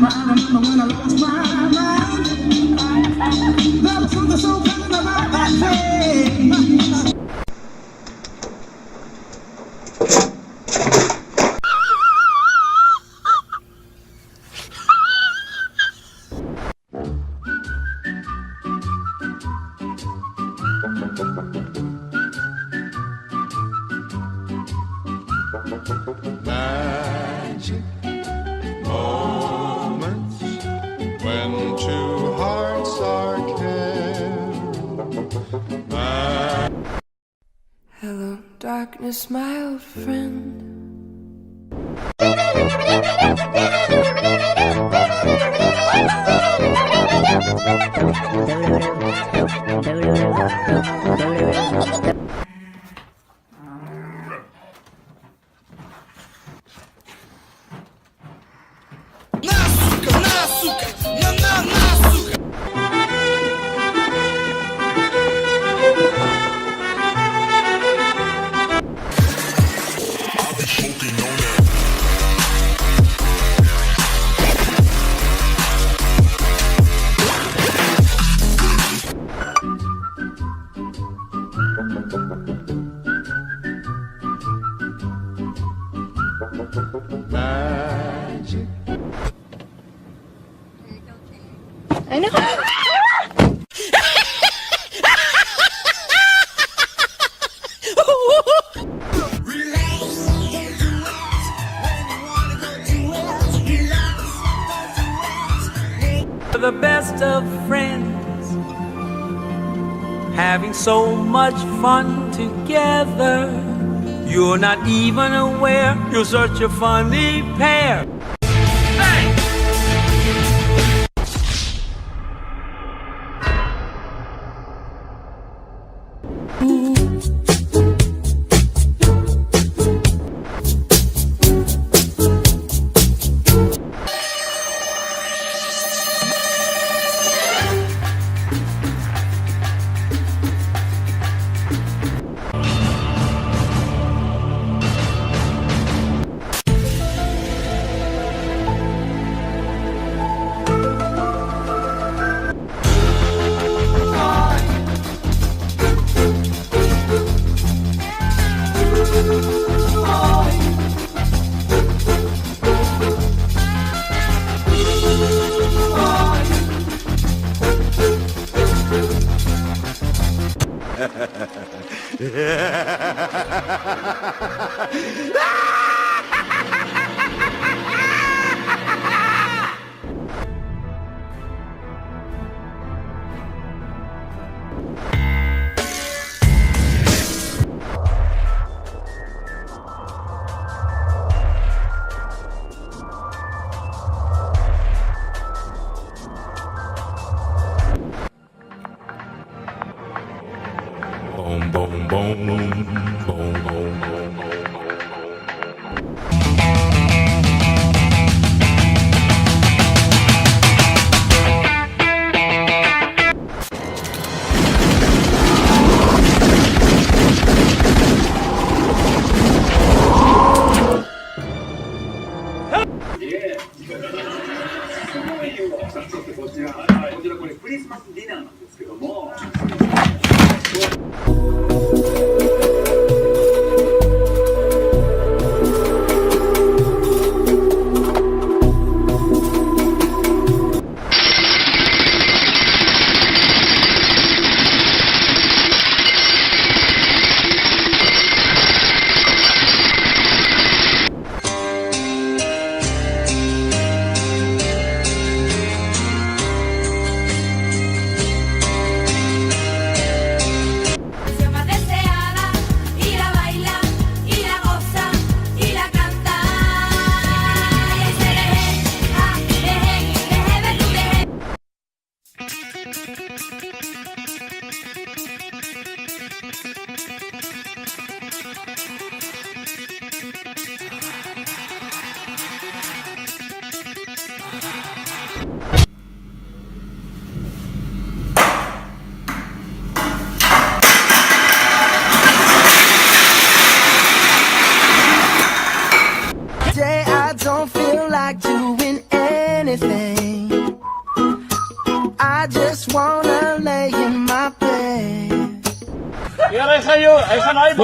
but I remember when I lost my mind. There was something so pleasant about that day. Magic moments when two hearts are caring. Hello, darkness, my old friend. Magic. I know. The best of friends, having so much fun together. You're not even aware you're such a funny pair. Bang! Boom, boom, boom, boom, boom, boom. anything. I just wanna lay in my bed. يا راي خيو اي خناي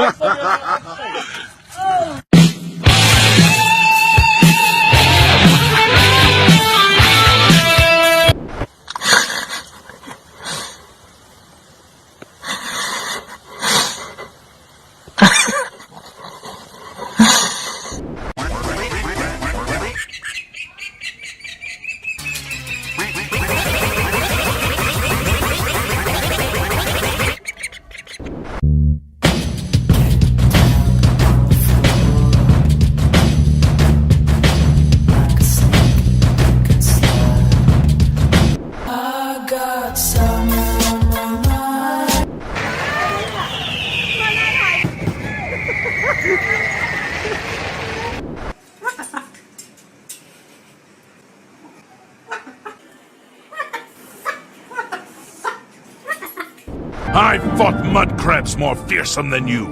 I fought mud crabs more fearsome than you.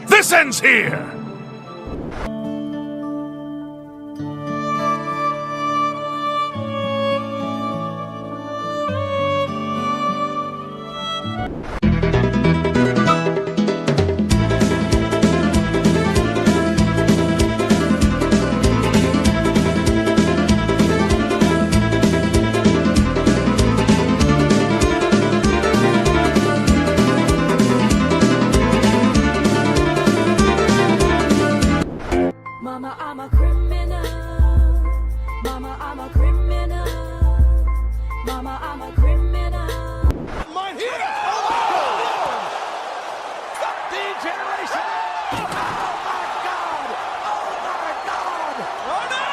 This ends here! Mama, I'm a criminal. Mama, I'm a criminal. Mama, I'm a criminal. My hero! Degeneration! Oh my god! Oh my god! Oh no!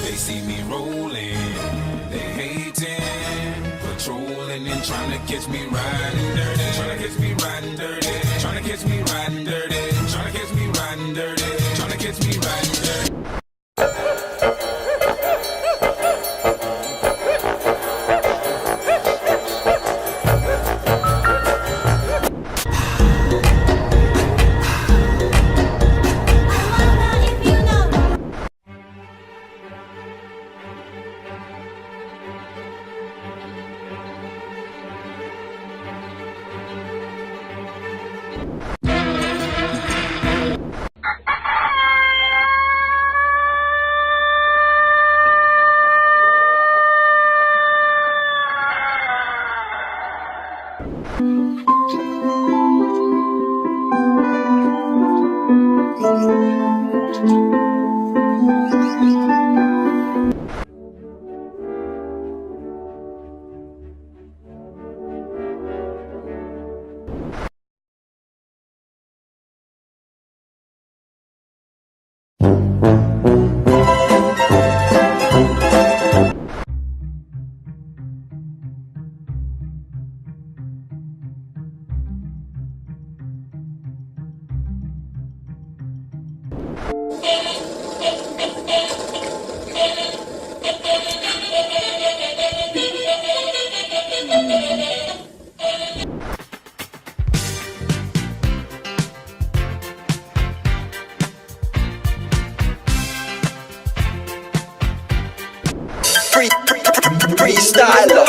They see me rolling, they hating, patrolling and trying to catch me riding dirty, trying to catch me riding dirty, trying to catch me riding dirty, trying to catch me riding dirty, trying to catch me riding dirty. Freestyle.